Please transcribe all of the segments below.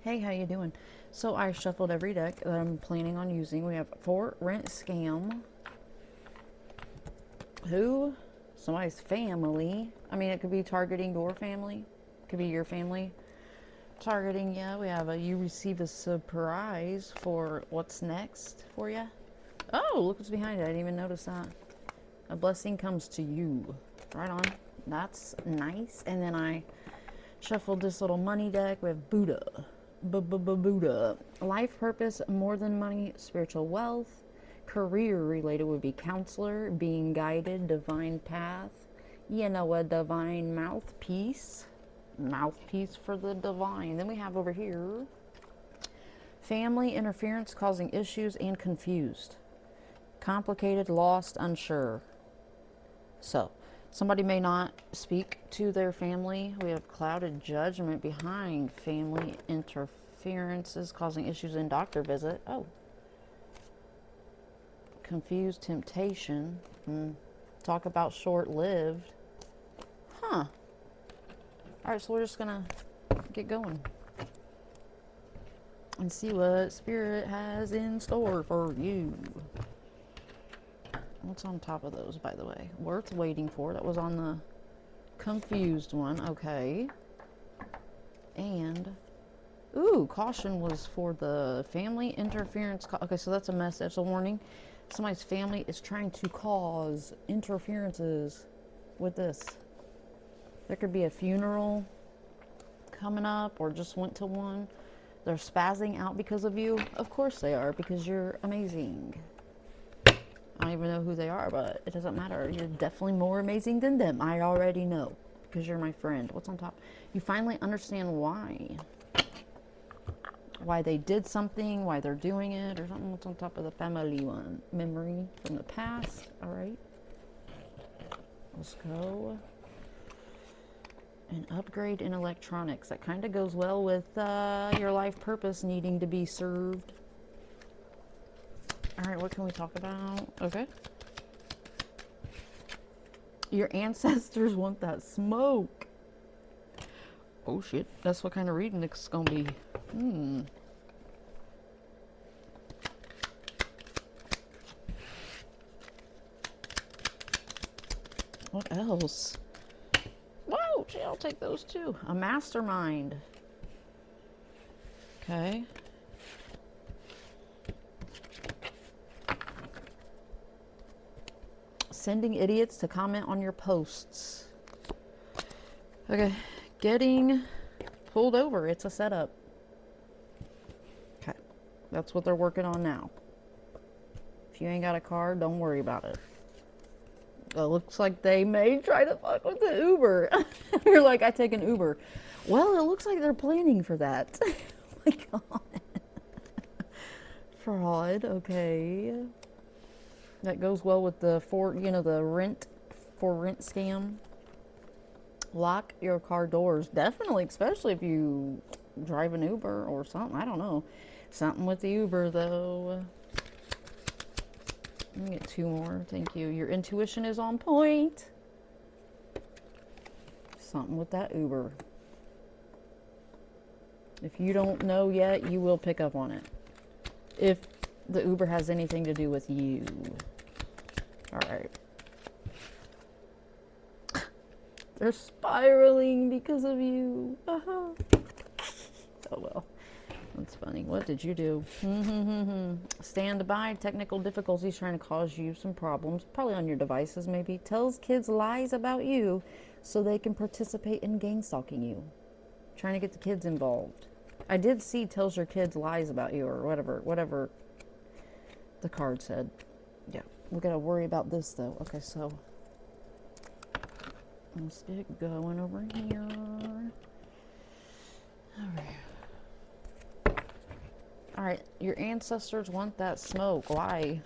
Hey, how you doing? So I shuffled every deck that I'm planning on using. We have For Rent Scam. Who? Somebody's family. I mean, it could be targeting your family. It could be your family. Targeting, yeah. We have a you receive a surprise for what's next for you. Oh, look what's behind it. I didn't even notice that. A blessing comes to you. Right on. That's nice. And then I shuffled this little money deck. We have Buddha. Buddha. Life purpose, more than money, spiritual wealth. Career related would be counselor, being guided, divine path. You know, a divine mouthpiece. Mouthpiece for the divine. Then we have over here family interference causing issues and confused. Complicated, lost, unsure. So, somebody may not speak to their family. We have clouded judgment behind family interferences causing issues in doctor visit. Oh. Confused temptation. Talk about short-lived. Huh. Alright, so we're just gonna get going and see what Spirit has in store for you. What's on top of those, by the way? Worth waiting for. That was on the confused one. Okay. And, ooh, caution was for the family interference. Okay, so that's a message, a warning. Somebody's family is trying to cause interferences with this. There could be a funeral coming up or just went to one. They're spazzing out because of you. Of course they are, because you're amazing. I don't even know who they are, but it doesn't matter. You're definitely more amazing than them. I already know, because you're my friend. What's on top? You finally understand why. Why they did something, why they're doing it, or something. What's on top of the family one? Memory from the past. All right. Let's go. An upgrade in electronics. That kind of goes well with your life purpose needing to be served. All right, what can we talk about? Okay. Your ancestors want that smoke. Oh, shit. That's what kind of reading it's going to be. What else? Whoa, gee, I'll take those too. A mastermind. Okay. Sending idiots to comment on your posts. Okay. Getting pulled over. It's a setup. Okay. That's what they're working on now. If you ain't got a car, don't worry about it. It looks like they may try to fuck with the Uber. You're like, I take an Uber. Well, it looks like they're planning for that. Oh my God. Fraud. Okay. That goes well with the the rent for rent scam. Lock your car doors. Definitely, especially if you drive an Uber or something. I don't know. Something with the Uber though. Let me get two more. Thank you. Your intuition is on point. Something with that Uber. If you don't know yet, you will pick up on it. If the Uber has anything to do with you. Alright. They're spiraling because of you. Oh well. That's funny. What did you do? Stand by. Technical difficulties trying to cause you some problems. Probably on your devices, maybe. Tells kids lies about you so they can participate in gang stalking you. Trying to get the kids involved. I did see tells your kids lies about you or whatever the card said. Yeah. We gotta worry about this though. Okay, so let's get going over here. Alright, your ancestors want that smoke. Why?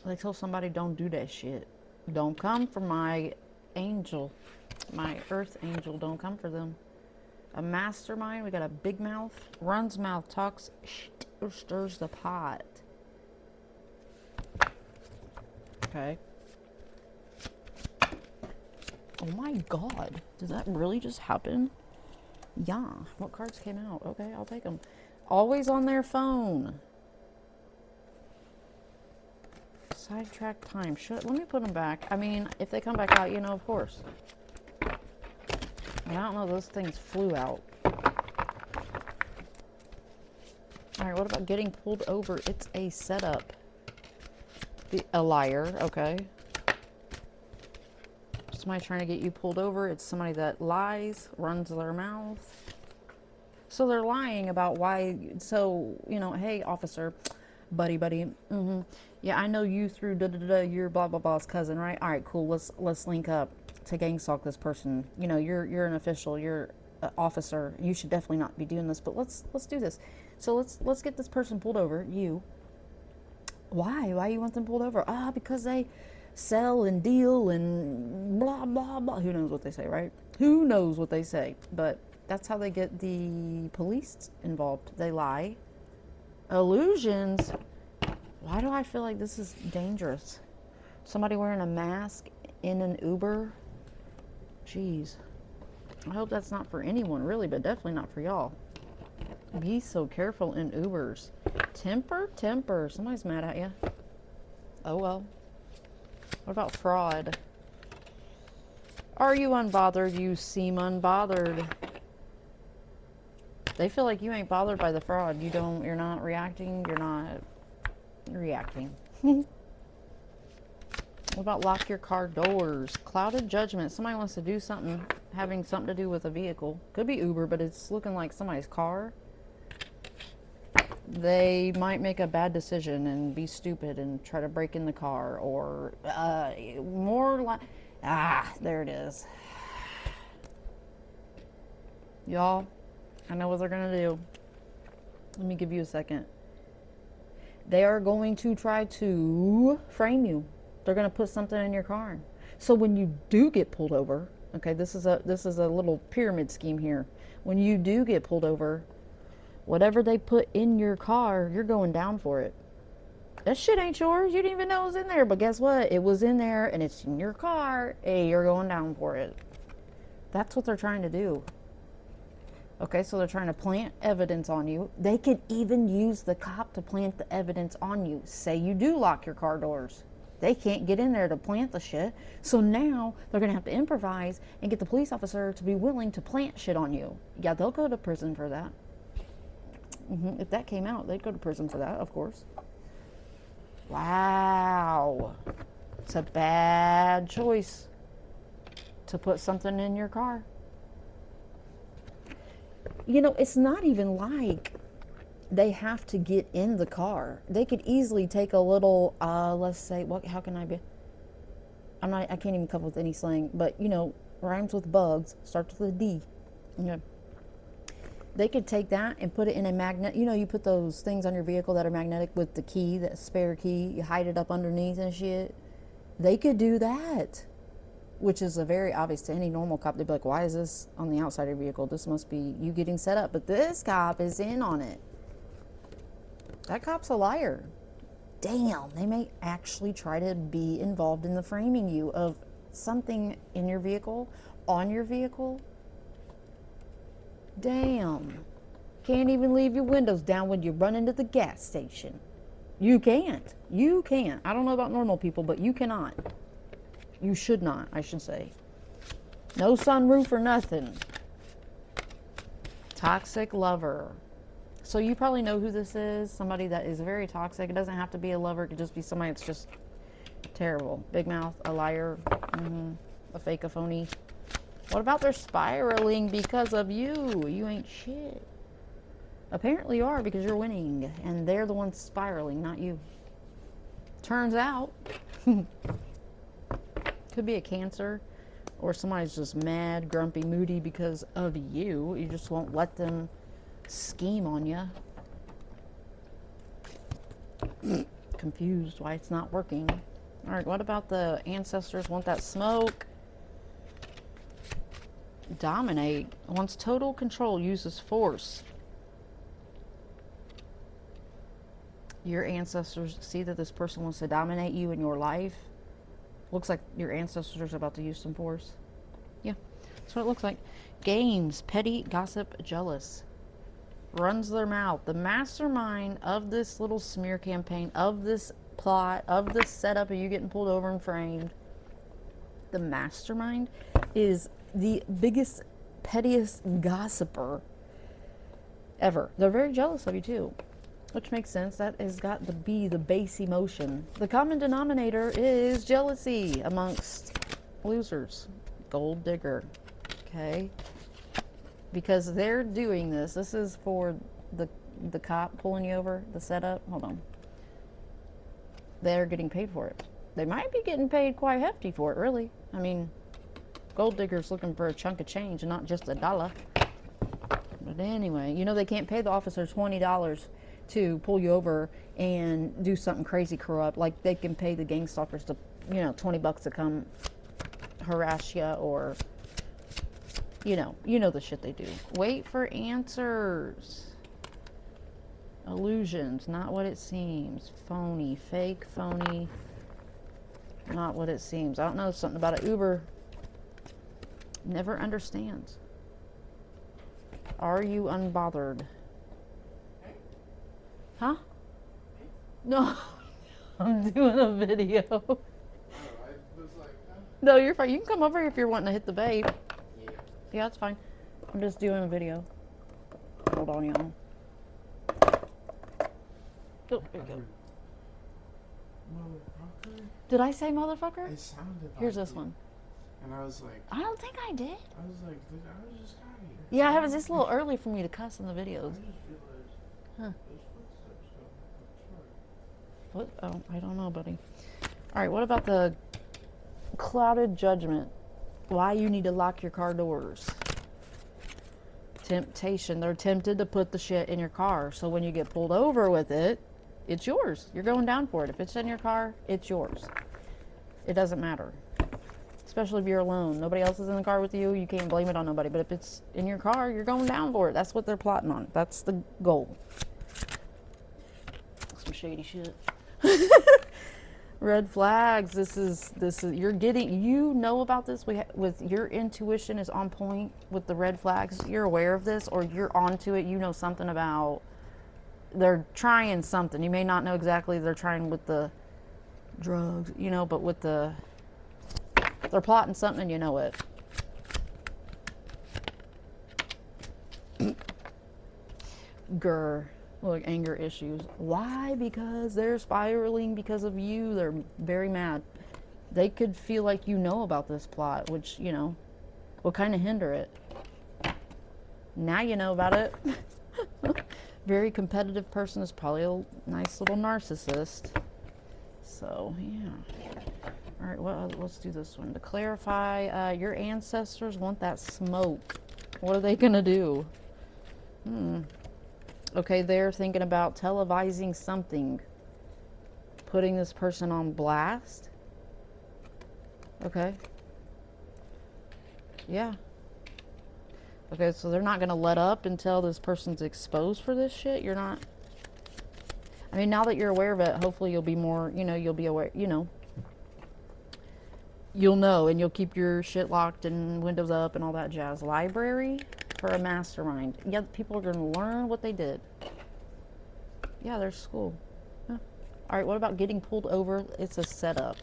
They tell somebody don't do that shit. Don't come for my angel. My earth angel. Don't come for them. A mastermind. We got a big mouth. Runs mouth. Talks. Stirs the pot. Okay. Oh my god. Did that really just happen? Yeah. What cards came out? Okay, I'll take them. Always on their phone. Sidetrack time. Let me put them back. I mean, if they come back out, you know, of course. I don't know, those things flew out. Alright, what about getting pulled over? It's a setup. A liar, okay. Somebody trying to get you pulled over. It's somebody that lies, runs their mouth. So they're lying about why. So, you know, hey, officer, buddy, yeah, I know you through your blah blah blah's cousin, right? All right, cool. Let's link up to gang stalk this person. You know, you're an official, you're an officer. You should definitely not be doing this, but let's do this. So let's get this person pulled over. You. Why you want them pulled over? Because they sell and deal and blah blah blah. Who knows what they say, right? Who knows what they say? But that's how they get the police involved. They lie. Illusions. Why do I feel like this is dangerous? Somebody wearing a mask in an Uber. Jeez. I hope that's not for anyone, really, but definitely not for y'all. Be so careful in Ubers. Temper. Somebody's mad at you. Oh well. What about fraud? Are you unbothered? You seem unbothered. They feel like you ain't bothered by the fraud. You're not reacting. You're not reacting. What about lock your car doors? Clouded judgment. Somebody wants to do something having something to do with a vehicle. Could be Uber, but it's looking like somebody's car. They might make a bad decision and be stupid and try to break in the car, or more like, there it is. Y'all, I know what they're gonna do. Let me give you a second. They are going to try to frame you. They're going to put something in your car. So when you do get pulled over, okay, this is a little pyramid scheme here. When you do get pulled over, whatever they put in your car, you're going down for it. That shit ain't yours. You didn't even know it was in there. But guess what? It was in there and it's in your car. Hey, you're going down for it. That's what they're trying to do. Okay, so they're trying to plant evidence on you. They could even use the cop to plant the evidence on you. Say you do lock your car doors. They can't get in there to plant the shit. So now they're going to have to improvise and get the police officer to be willing to plant shit on you. Yeah, they'll go to prison for that. If that came out, they'd go to prison for that, of course. Wow. It's a bad choice to put something in your car. You know, it's not even like they have to get in the car. They could easily take a little, let's say, how can I be? I can't even come up with any slang, but, you know, rhymes with bugs, starts with a D. Okay. They could take that and put it in a magnet. You know, you put those things on your vehicle that are magnetic with the key, that spare key, you hide it up underneath and shit. They could do that. Which is a very obvious to any normal cop. They'd be like, why is this on the outside of your vehicle? This must be you getting set up. But this cop is in on it. That cop's a liar. Damn, they may actually try to be involved in the framing you of something in your vehicle, on your vehicle. Damn. Can't even leave your windows down when you run into the gas station. You can't. You can't. I don't know about normal people, but you cannot. You should not, I should say. No sunroof or nothing. Toxic lover. So you probably know who this is. Somebody that is very toxic. It doesn't have to be a lover. It could just be somebody that's just terrible. Big mouth, a liar, a fake, a phony. What about they're spiraling because of you? You ain't shit. Apparently you are, because you're winning. And they're the ones spiraling, not you. Turns out. Could be a Cancer, or somebody's just mad, grumpy, moody because of you. You just won't let them scheme on you. Confused why it's not working. All right, what about the ancestors want that smoke? Dominate. Wants total control, uses force. Your ancestors see that this person wants to dominate you in your life. Looks like your ancestors are about to use some force. Yeah, that's what it looks like. Games, petty, gossip, jealous. Runs their mouth. The mastermind of this little smear campaign, of this plot, of this setup of you getting pulled over and framed, the mastermind is the biggest, pettiest gossiper ever. They're very jealous of you too, which makes sense. That has got to be the base emotion. The common denominator is jealousy amongst losers. Gold digger. Okay, because they're doing this. This is for the cop pulling you over, the setup. Hold on. They're getting paid for it. They might be getting paid quite hefty for it, really. I mean, gold digger's looking for a chunk of change and not just a dollar. But anyway, you know they can't pay the officer $20 to pull you over and do something crazy corrupt. Like they can pay the gang stalkers to, you know, $20 to come harass you, or you know the shit they do. Wait for answers. Illusions, not what it seems. Phony, fake, phony, not what it seems. I don't know, something about an Uber. Never understands. Are you unbothered? Huh? No, I'm doing a video. No, you're fine. You can come over if you're wanting to hit the vape. Yeah, that's fine. I'm just doing a video. Hold on, y'all. Oh, there you go. Motherfucker? Did I say motherfucker? It sounded like Here's this it. one. And I was like, I don't think I did. I was like, I was just out of here. Yeah, it was just a little early for me to cuss in the videos. I just realized Huh. those footsteps don't look sharp. Oh, I don't know, buddy. All right, what about the clouded judgment? Why you need to lock your car doors? Temptation. They're tempted to put the shit in your car. So when you get pulled over with it, it's yours. You're going down for it. If it's in your car, it's yours. It doesn't matter. Especially if you're alone. Nobody else is in the car with you. You can't blame it on nobody. But if it's in your car, you're going down for it. That's what they're plotting on. That's the goal. Some shady shit. Red flags. This is you're getting, you know about this with your intuition is on point with the red flags. You're aware of this, or you're onto it. You know something about, they're trying something. You may not know exactly they're trying with the drugs, you know, but with the, they're plotting something and you know it. Grr. Look, anger issues. Why? Because they're spiraling because of you. They're very mad. They could feel like you know about this plot, which, you know, will kind of hinder it. Now you know about it. Very competitive person, is probably a nice little narcissist. So, yeah. All right, well, let's do this one. To clarify, your ancestors want that smoke. What are they going to do? Okay, they're thinking about televising something. Putting this person on blast. Okay. Yeah. Okay, so they're not going to let up until this person's exposed for this shit? You're not... I mean, now that you're aware of it, hopefully you'll be more, you know, you'll be aware, you know. You'll know, and you'll keep your shit locked and windows up and all that jazz. Library for a mastermind. Yeah, people are going to learn what they did. Yeah, there's school. Huh. All right, what about getting pulled over? It's a setup.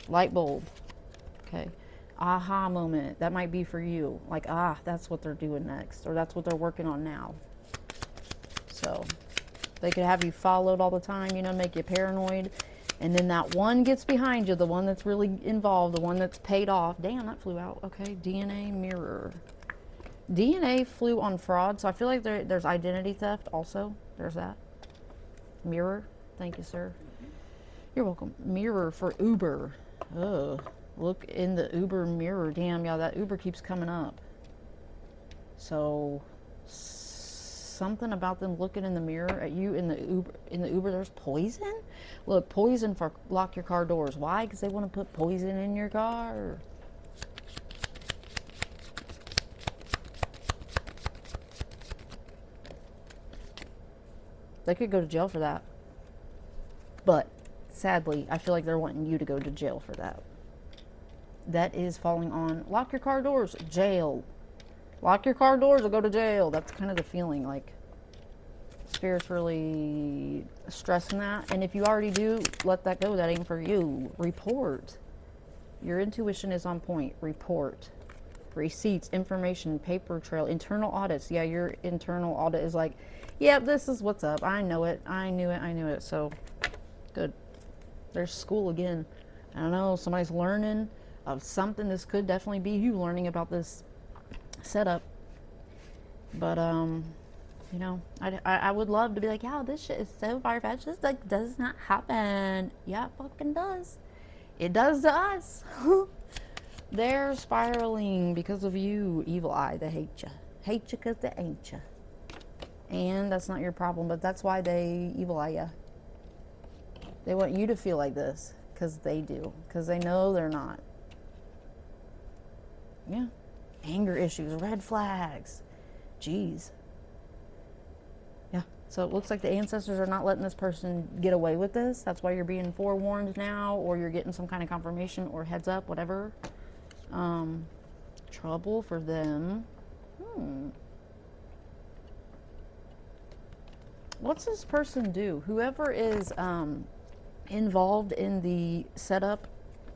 Light bulb. Okay. Aha moment. That might be for you. Like, ah, that's what they're doing next, or that's what they're working on now. So they could have you followed all the time, you know, make you paranoid. And then that one gets behind you, the one that's really involved, the one that's paid off. Damn, that flew out. Okay, DNA mirror. DNA flew on fraud, so I feel like there's identity theft also. There's that. Mirror. Thank you, sir. You're welcome. Mirror for Uber. Ugh. Look in the Uber mirror. Damn, yeah, that Uber keeps coming up. So something about them looking in the mirror at you in the Uber. There's poison. Look, poison for lock your car doors. Why? Because they want to put poison in your car. They could go to jail for that. But sadly, I feel like they're wanting you to go to jail for that. that is falling on lock your car doors, jail. Lock your car doors or go to jail. That's kind of the feeling, like Spirit's really stressing that. And if you already do, let that go. That ain't for you. Report. Your intuition is on point. Report. Receipts, information, paper trail, internal audits. Yeah, your internal audit is like, yep, this is what's up. I know it. I knew it. I knew it. So, good. There's school again. I don't know. Somebody's learning of something. This could definitely be you learning about this setup. But, you know, I would love to be like, yeah, this shit is so far-fetched. This, like, does not happen. Yeah, it fucking does. It does to us. They're spiraling because of you, evil eye. They hate you. Hate you because they ain't you. And that's not your problem, but that's why they evil eye you. They want you to feel like this because they do. Because they know they're not. Yeah. Anger issues, red flags. Jeez. Yeah. So it looks like the ancestors are not letting this person get away with this. That's why you're being forewarned now, or you're getting some kind of confirmation or heads up, whatever. Trouble for them. What's this person do? Whoever is involved in the setup,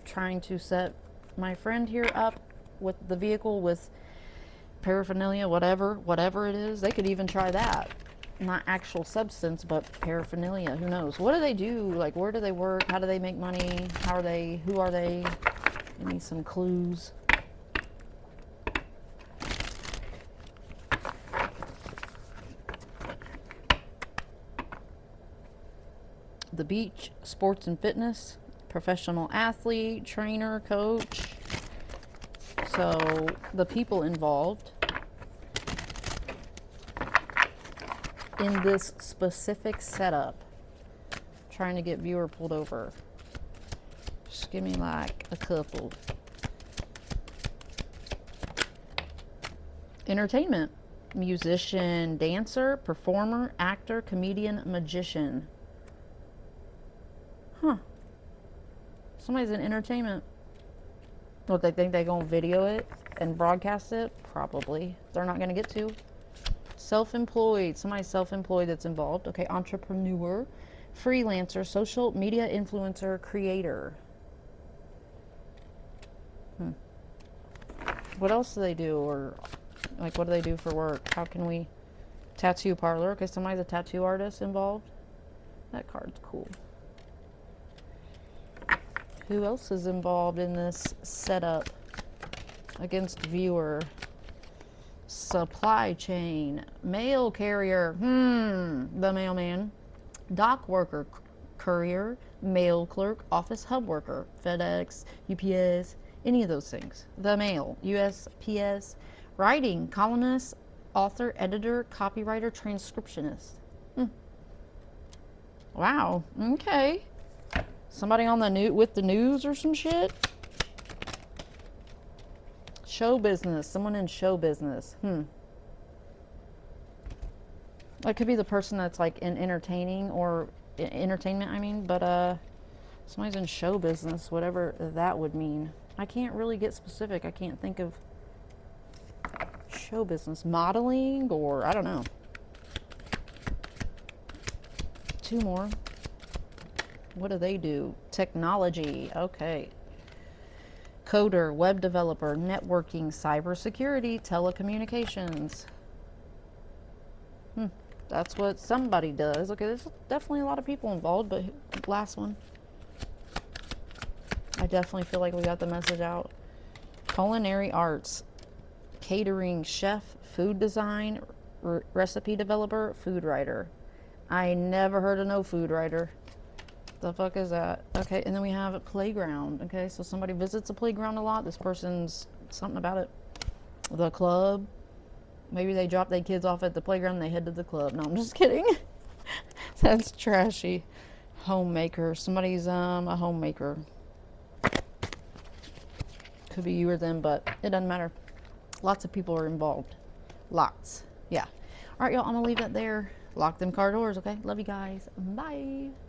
trying to set my friend here up with the vehicle, with paraphernalia, whatever it is. They could even try that. Not actual substance, but paraphernalia. Who knows? What do they do? Like, where do they work? How do they make money? How are they? Who are they? Give me some clues. The beach, sports and fitness, professional athlete, trainer, coach. So the people involved in this specific setup, trying to get viewer pulled over. Just give me like a couple. Entertainment, musician, dancer, performer, actor, comedian, magician. Huh. Somebody's in entertainment. What, they think they're going to video it and broadcast it? Probably. They're not going to get to. Self-employed. Somebody's self-employed that's involved. Okay, entrepreneur, freelancer, social media influencer, creator. What else do they do? Or, like, what do they do for work? How can we... Tattoo parlor. Okay, somebody's a tattoo artist involved. That card's cool. Who else is involved in this setup against viewer? Supply chain, mail carrier, the mailman, dock worker, courier, mail clerk, office hub worker, FedEx, UPS, any of those things. The mail, USPS, writing, columnist, author, editor, copywriter, transcriptionist. Wow, okay. Somebody on the with the news or some shit? Show business. Someone in show business. That could be the person that's like in entertaining or entertainment, I mean, but somebody's in show business, whatever that would mean. I can't really get specific. I can't think of show business. Modeling, or I don't know. Two more. What do they do? Technology. Okay. Coder, web developer, networking, cybersecurity, telecommunications. That's what somebody does. Okay, there's definitely a lot of people involved, but last one. I definitely feel like we got the message out. Culinary arts, catering, chef, food design, recipe developer, food writer. I never heard of no food writer. The fuck is that? Okay, and then we have a playground. Okay, so somebody visits a playground a lot. This person's something about it. The club. Maybe they drop their kids off at the playground and they head to the club. No, I'm just kidding. That's trashy. Homemaker. Somebody's a homemaker. Could be you or them, but it doesn't matter. Lots of people are involved. Lots. Yeah. All right, y'all, I'm gonna leave that there. Lock them car doors, okay? Love you guys. Bye.